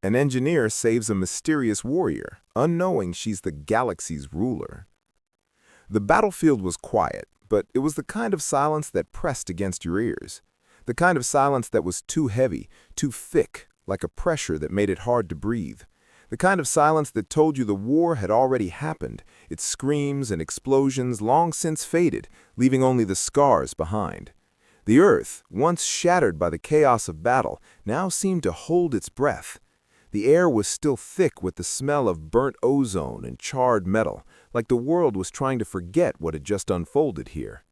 An engineer saves a mysterious warrior, unknowing she's the galaxy's ruler. The battlefield was quiet, but it was the kind of silence that pressed against your ears. The kind of silence that was too heavy, too thick, like a pressure that made it hard to breathe. The kind of silence that told you the war had already happened, its screams and explosions long since faded, leaving only the scars behind. The earth, once shattered by the chaos of battle, now seemed to hold its breath. The air was still thick with the smell of burnt ozone and charred metal, like the world was trying to forget what had just unfolded here.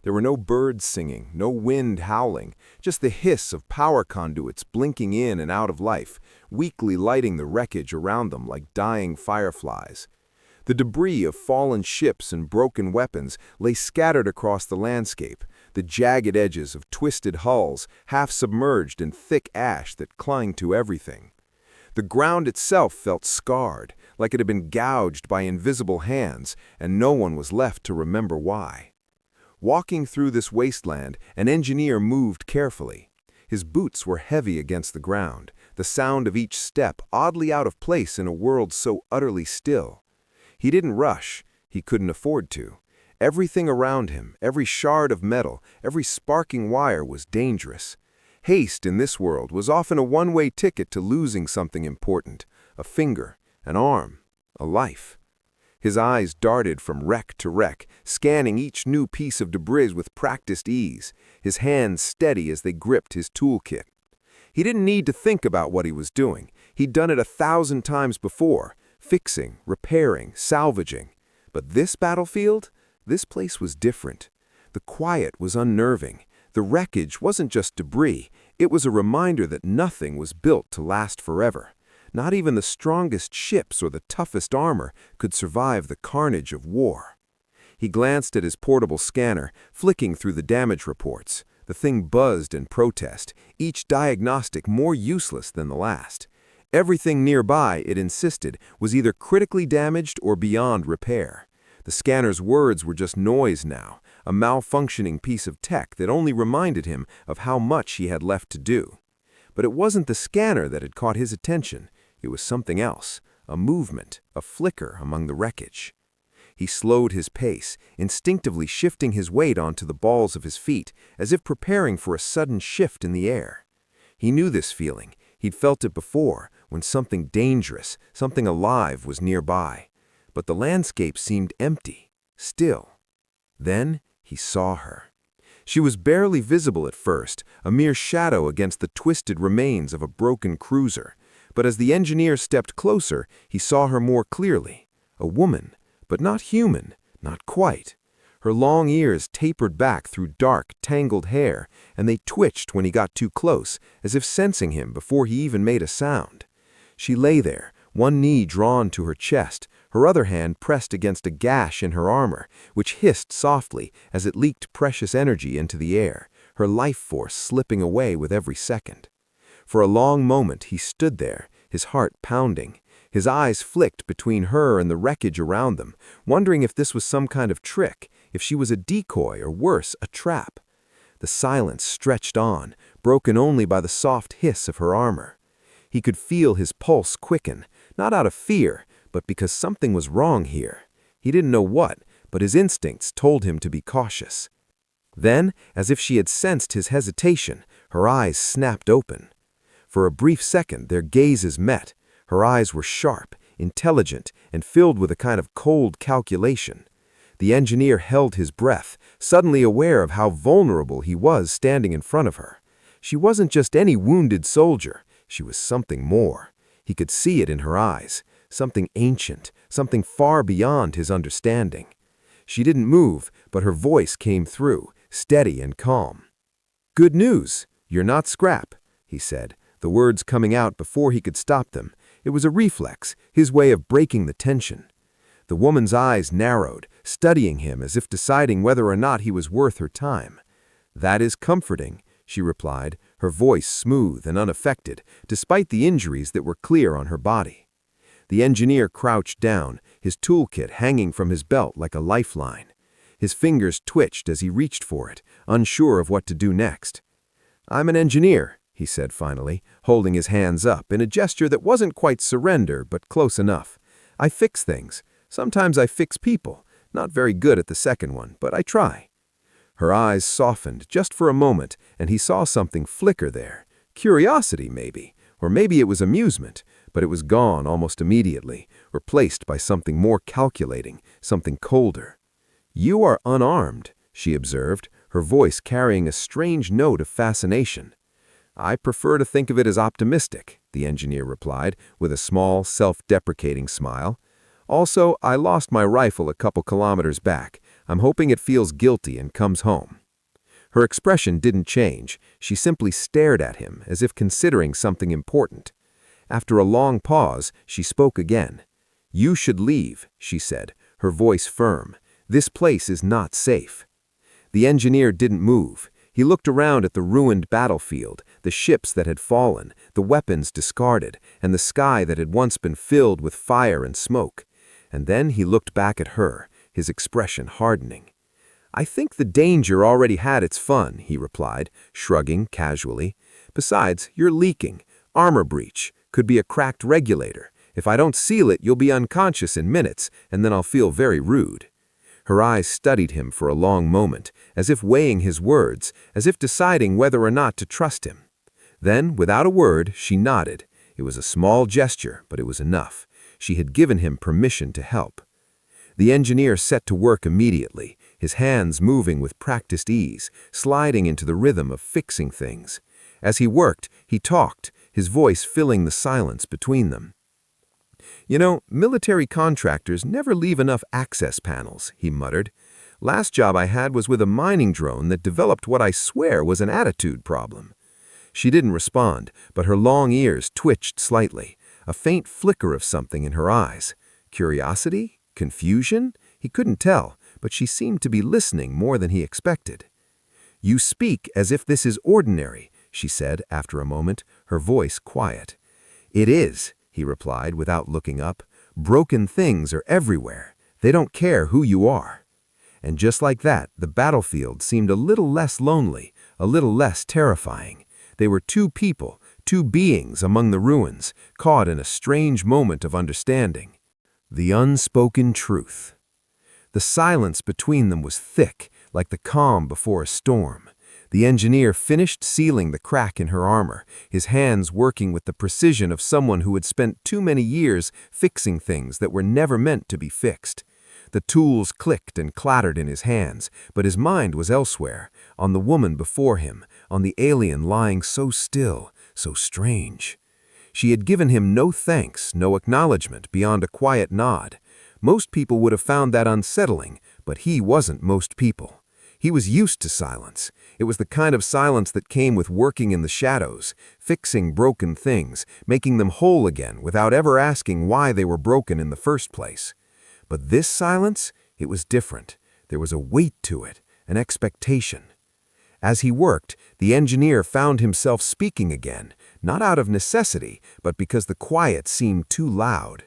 There were no birds singing, no wind howling, just the hiss of power conduits blinking in and out of life, weakly lighting the wreckage around them like dying fireflies. The debris of fallen ships and broken weapons lay scattered across the landscape, the jagged edges of twisted hulls half submerged in thick ash that clung to everything. The ground itself felt scarred, like it had been gouged by invisible hands, and no one was left to remember why. Walking through this wasteland, an engineer moved carefully. His boots were heavy against the ground, the sound of each step oddly out of place in a world so utterly still. He didn't rush. He couldn't afford to. Everything around him, every shard of metal, every sparking wire was dangerous. Haste in this world was often a one-way ticket to losing something important, a finger, an arm, a life. His eyes darted from wreck to wreck, scanning each new piece of debris with practiced ease, his hands steady as they gripped his toolkit. He didn't need to think about what he was doing. He'd done it 1,000 times before, fixing, repairing, salvaging. But this battlefield? This place was different. The quiet was unnerving. The wreckage wasn't just debris, it was a reminder that nothing was built to last forever. Not even the strongest ships or the toughest armor could survive the carnage of war. He glanced at his portable scanner, flicking through the damage reports. The thing buzzed in protest, each diagnostic more useless than the last. Everything nearby, it insisted, was either critically damaged or beyond repair. The scanner's words were just noise now, a malfunctioning piece of tech that only reminded him of how much he had left to do. But it wasn't the scanner that had caught his attention. It was something else, a movement, a flicker among the wreckage. He slowed his pace, instinctively shifting his weight onto the balls of his feet, as if preparing for a sudden shift in the air. He knew this feeling. He'd felt it before, when something dangerous, something alive was nearby. But the landscape seemed empty, still. Then he saw her. She was barely visible at first, a mere shadow against the twisted remains of a broken cruiser. But as the engineer stepped closer, he saw her more clearly. A woman, but not human, not quite. Her long ears tapered back through dark, tangled hair, and they twitched when he got too close, as if sensing him before he even made a sound. She lay there, one knee drawn to her chest, her other hand pressed against a gash in her armor, which hissed softly as it leaked precious energy into the air, her life force slipping away with every second. For a long moment he stood there, his heart pounding. His eyes flicked between her and the wreckage around them, wondering if this was some kind of trick, if she was a decoy or worse, a trap. The silence stretched on, broken only by the soft hiss of her armor. He could feel his pulse quicken, not out of fear, but because something was wrong here. He didn't know what, but his instincts told him to be cautious. Then, as if she had sensed his hesitation, her eyes snapped open. For a brief second, their gazes met. Her eyes were sharp, intelligent, and filled with a kind of cold calculation. The engineer held his breath, suddenly aware of how vulnerable he was standing in front of her. She wasn't just any wounded soldier. She was something more. He could see it in her eyes, something ancient, something far beyond his understanding. She didn't move, but her voice came through, steady and calm. "Good news. You're not scrap," he said, the words coming out before he could stop them. It was a reflex, his way of breaking the tension. The woman's eyes narrowed, studying him as if deciding whether or not he was worth her time. "That is comforting," she replied, her voice smooth and unaffected, despite the injuries that were clear on her body. The engineer crouched down, his toolkit hanging from his belt like a lifeline. His fingers twitched as he reached for it, unsure of what to do next. "I'm an engineer," he said finally, holding his hands up in a gesture that wasn't quite surrender, but close enough. I fix things. Sometimes I fix people. Not very good at the second one, but I try. Her eyes softened just for a moment, and he saw something flicker there. Curiosity, maybe. Or maybe it was amusement, but it was gone almost immediately, replaced by something more calculating, something colder. "You are unarmed," she observed, her voice carrying a strange note of fascination. "I prefer to think of it as optimistic," the engineer replied, with a small, self-deprecating smile. "Also, I lost my rifle a couple kilometers back. I'm hoping it feels guilty and comes home." Her expression didn't change. She simply stared at him, as if considering something important. After a long pause, she spoke again. "You should leave," she said, her voice firm. "This place is not safe." The engineer didn't move. He looked around at the ruined battlefield, the ships that had fallen, the weapons discarded, and the sky that had once been filled with fire and smoke. And then he looked back at her, his expression hardening. "I think the danger already had its fun," he replied, shrugging casually. "Besides, you're leaking. Armor breach. Could be a cracked regulator. If I don't seal it, you'll be unconscious in minutes, and then I'll feel very rude." Her eyes studied him for a long moment, as if weighing his words, as if deciding whether or not to trust him. Then, without a word, she nodded. It was a small gesture, but it was enough. She had given him permission to help. The engineer set to work immediately, his hands moving with practiced ease, sliding into the rhythm of fixing things. As he worked, he talked, his voice filling the silence between them. "You know, military contractors never leave enough access panels," he muttered. "Last job I had was with a mining drone that developed what I swear was an attitude problem." She didn't respond, but her long ears twitched slightly, a faint flicker of something in her eyes. Curiosity? Confusion? He couldn't tell, but she seemed to be listening more than he expected. "You speak as if this is ordinary," she said after a moment, her voice quiet. "It is," he replied without looking up. "Broken things are everywhere. They don't care who you are." And just like that, the battlefield seemed a little less lonely, a little less terrifying. They were two people, two beings among the ruins, caught in a strange moment of understanding. The unspoken truth. The silence between them was thick, like the calm before a storm. The engineer finished sealing the crack in her armor, his hands working with the precision of someone who had spent too many years fixing things that were never meant to be fixed. The tools clicked and clattered in his hands, but his mind was elsewhere, on the woman before him, on the alien lying so still, so strange. She had given him no thanks, no acknowledgement beyond a quiet nod. Most people would have found that unsettling, but he wasn't most people. He was used to silence. It was the kind of silence that came with working in the shadows, fixing broken things, making them whole again without ever asking why they were broken in the first place. But this silence, it was different. There was a weight to it, an expectation. As he worked, the engineer found himself speaking again, not out of necessity, but because the quiet seemed too loud.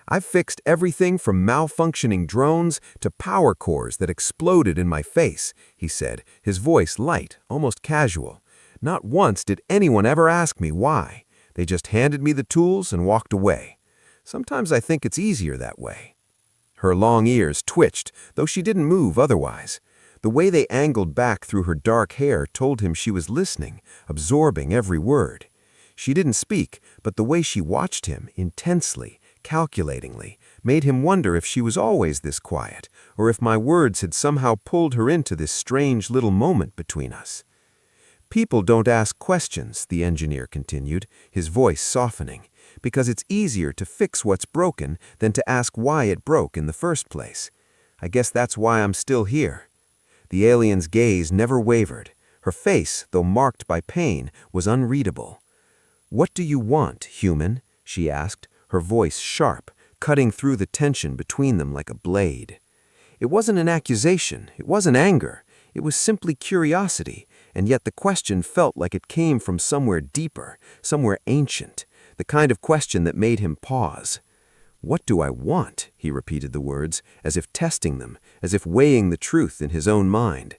"I've fixed everything from malfunctioning drones to power cores that exploded in my face," he said, his voice light, almost casual. "Not once did anyone ever ask me why. They just handed me the tools and walked away. Sometimes I think it's easier that way." Her long ears twitched, though she didn't move otherwise. The way they angled back through her dark hair told him she was listening, absorbing every word. She didn't speak, but the way she watched him, intensely, calculatingly, made him wonder if she was always this quiet, or if my words had somehow pulled her into this strange little moment between us. "People don't ask questions," the engineer continued, his voice softening, "because it's easier to fix what's broken than to ask why it broke in the first place. I guess that's why I'm still here." The alien's gaze never wavered. Her face, though marked by pain, was unreadable. "What do you want, human?" she asked, her voice sharp, cutting through the tension between them like a blade. It wasn't an accusation, it wasn't anger, it was simply curiosity, and yet the question felt like it came from somewhere deeper, somewhere ancient, the kind of question that made him pause. "What do I want?" he repeated the words, as if testing them, as if weighing the truth in his own mind.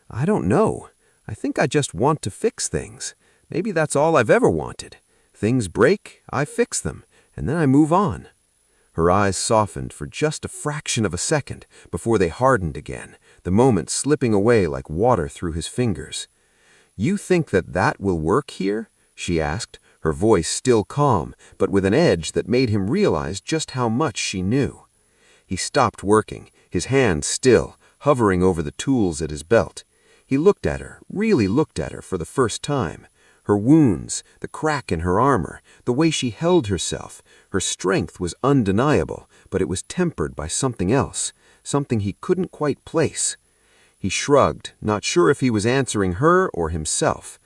"I don't know. I think I just want to fix things. Maybe that's all I've ever wanted. Things break, I fix them, and then I move on. Her eyes softened for just a fraction of a second before they hardened again, the moment slipping away like water through his fingers. "You think that will work here?" she asked, her voice still calm, but with an edge that made him realize just how much she knew. He stopped working, his hands still, hovering over the tools at his belt. He looked at her, really looked at her for the first time. Her wounds, the crack in her armor, the way she held herself, her strength was undeniable, but it was tempered by something else, something he couldn't quite place. He shrugged, not sure if he was answering her or himself.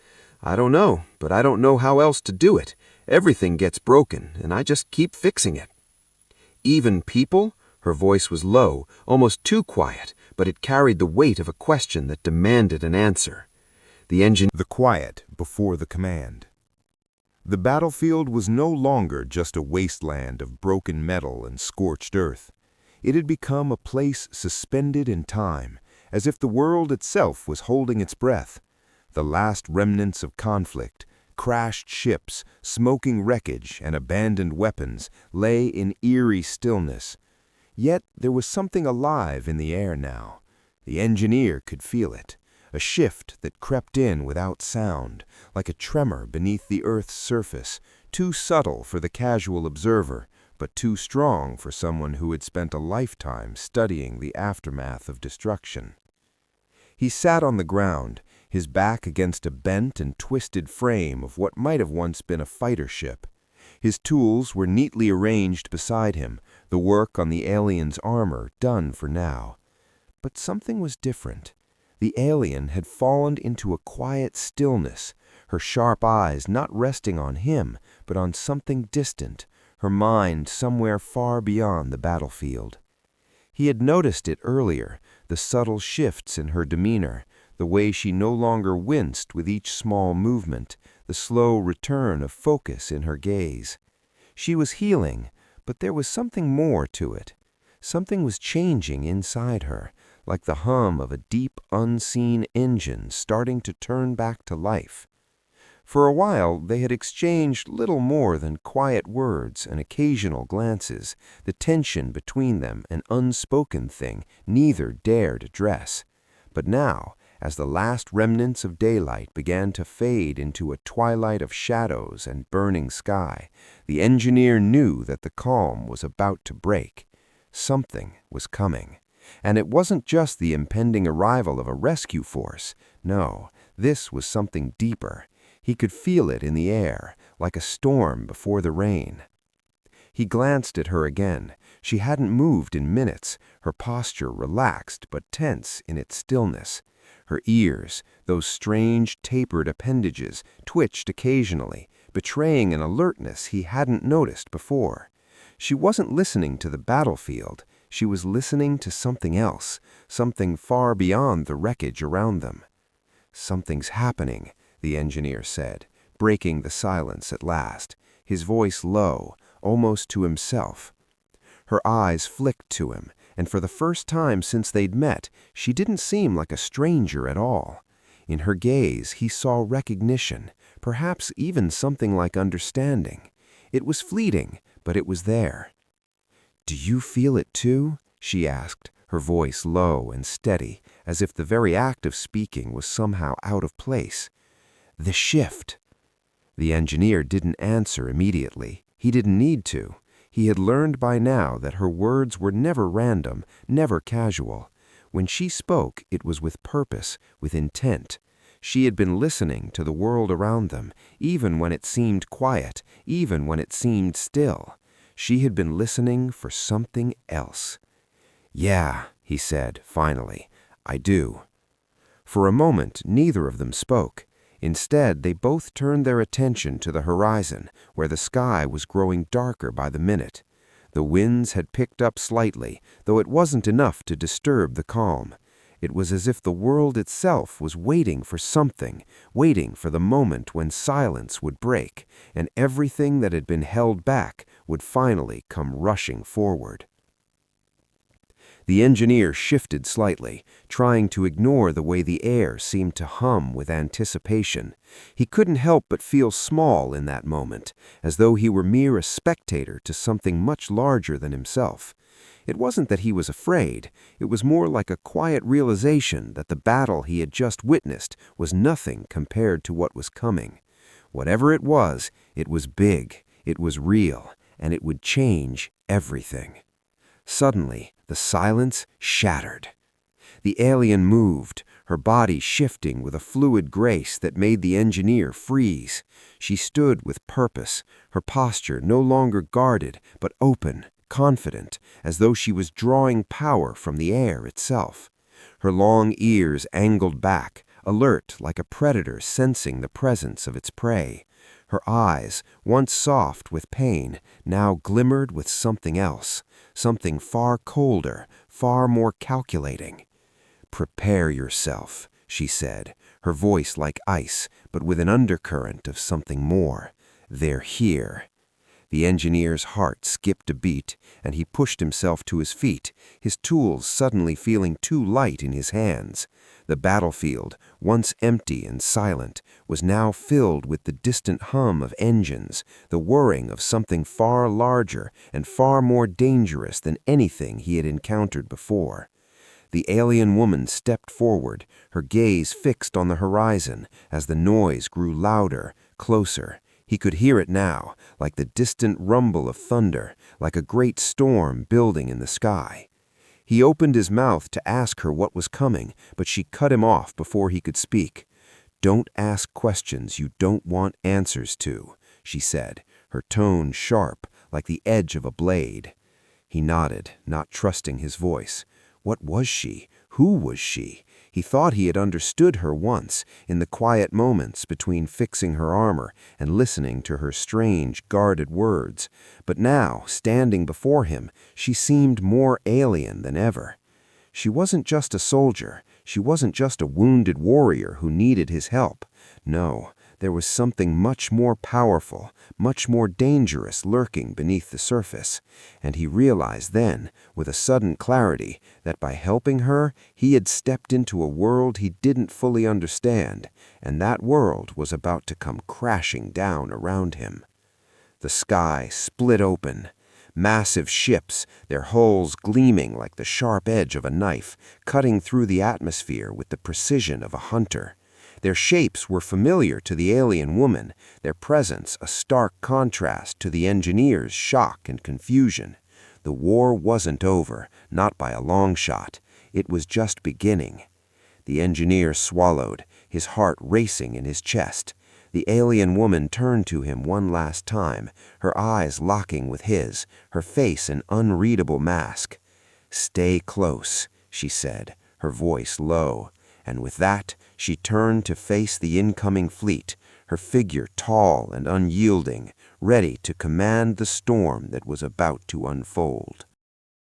"I don't know, but I don't know how else to do it. Everything gets broken, and I just keep fixing it." "Even people?" Her voice was low, almost too quiet, but it carried the weight of a question that demanded an answer. The quiet before the command. The battlefield was no longer just a wasteland of broken metal and scorched earth. It had become a place suspended in time, as if the world itself was holding its breath. The last remnants of conflict, crashed ships, smoking wreckage, and abandoned weapons lay in eerie stillness. Yet there was something alive in the air now. The engineer could feel it. A shift that crept in without sound, like a tremor beneath the Earth's surface, too subtle for the casual observer, but too strong for someone who had spent a lifetime studying the aftermath of destruction. He sat on the ground, his back against a bent and twisted frame of what might have once been a fighter ship. His tools were neatly arranged beside him, the work on the alien's armor done for now. But something was different. The alien had fallen into a quiet stillness, her sharp eyes not resting on him, but on something distant, her mind somewhere far beyond the battlefield. He had noticed it earlier, the subtle shifts in her demeanor, the way she no longer winced with each small movement, the slow return of focus in her gaze. She was healing, but there was something more to it. Something was changing inside her, like the hum of a deep, unseen engine starting to turn back to life. For a while they had exchanged little more than quiet words and occasional glances, the tension between them an unspoken thing neither dared address. But now, as the last remnants of daylight began to fade into a twilight of shadows and burning sky, the engineer knew that the calm was about to break. Something was coming. And it wasn't just the impending arrival of a rescue force. No, this was something deeper. He could feel it in the air, like a storm before the rain. He glanced at her again. She hadn't moved in minutes, her posture relaxed but tense in its stillness. Her ears, those strange tapered appendages, twitched occasionally, betraying an alertness he hadn't noticed before. She wasn't listening to the battlefield. She was listening to something else, something far beyond the wreckage around them. "Something's happening," the engineer said, breaking the silence at last, his voice low, almost to himself. Her eyes flicked to him, and for the first time since they'd met, she didn't seem like a stranger at all. In her gaze he saw recognition, perhaps even something like understanding. It was fleeting, but it was there. "Do you feel it too?" she asked, her voice low and steady, as if the very act of speaking was somehow out of place. "The shift." The engineer didn't answer immediately. He didn't need to. He had learned by now that her words were never random, never casual. When she spoke, it was with purpose, with intent. She had been listening to the world around them, even when it seemed quiet, even when it seemed still. She had been listening for something else. "Yeah," he said, finally, "I do." For a moment, neither of them spoke. Instead, they both turned their attention to the horizon, where the sky was growing darker by the minute. The winds had picked up slightly, though it wasn't enough to disturb the calm. It was as if the world itself was waiting for something, waiting for the moment when silence would break, and everything that had been held back would finally come rushing forward. The engineer shifted slightly, trying to ignore the way the air seemed to hum with anticipation. He couldn't help but feel small in that moment, as though he were mere a spectator to something much larger than himself. It wasn't that he was afraid, it was more like a quiet realization that the battle he had just witnessed was nothing compared to what was coming. Whatever it was big, it was real, and it would change everything. Suddenly, the silence shattered. The alien moved, her body shifting with a fluid grace that made the engineer freeze. She stood with purpose, her posture no longer guarded, but open, confident, as though she was drawing power from the air itself. Her long ears angled back, alert like a predator sensing the presence of its prey. Her eyes, once soft with pain, now glimmered with something else, something far colder, far more calculating. "Prepare yourself," she said, her voice like ice, but with an undercurrent of something more. "They're here." The engineer's heart skipped a beat, and he pushed himself to his feet, his tools suddenly feeling too light in his hands. The battlefield, once empty and silent, was now filled with the distant hum of engines, the whirring of something far larger and far more dangerous than anything he had encountered before. The alien woman stepped forward, her gaze fixed on the horizon as the noise grew louder, closer. He could hear it now, like the distant rumble of thunder, like a great storm building in the sky. He opened his mouth to ask her what was coming, but she cut him off before he could speak. "Don't ask questions you don't want answers to," she said, her tone sharp, like the edge of a blade. He nodded, not trusting his voice. What was she? Who was she? He thought he had understood her once, in the quiet moments between fixing her armor and listening to her strange, guarded words. But now, standing before him, she seemed more alien than ever. She wasn't just a soldier. She wasn't just a wounded warrior who needed his help. No, there was something much more powerful, much more dangerous lurking beneath the surface. And he realized then, with a sudden clarity, that by helping her, he had stepped into a world he didn't fully understand, and that world was about to come crashing down around him. The sky split open. Massive ships, their hulls gleaming like the sharp edge of a knife, cutting through the atmosphere with the precision of a hunter. Their shapes were familiar to the alien woman, their presence a stark contrast to the engineer's shock and confusion. The war wasn't over, not by a long shot. It was just beginning. The engineer swallowed, his heart racing in his chest. The alien woman turned to him one last time, her eyes locking with his, her face an unreadable mask. "Stay close," she said, her voice low. And with that, she turned to face the incoming fleet, her figure tall and unyielding, ready to command the storm that was about to unfold.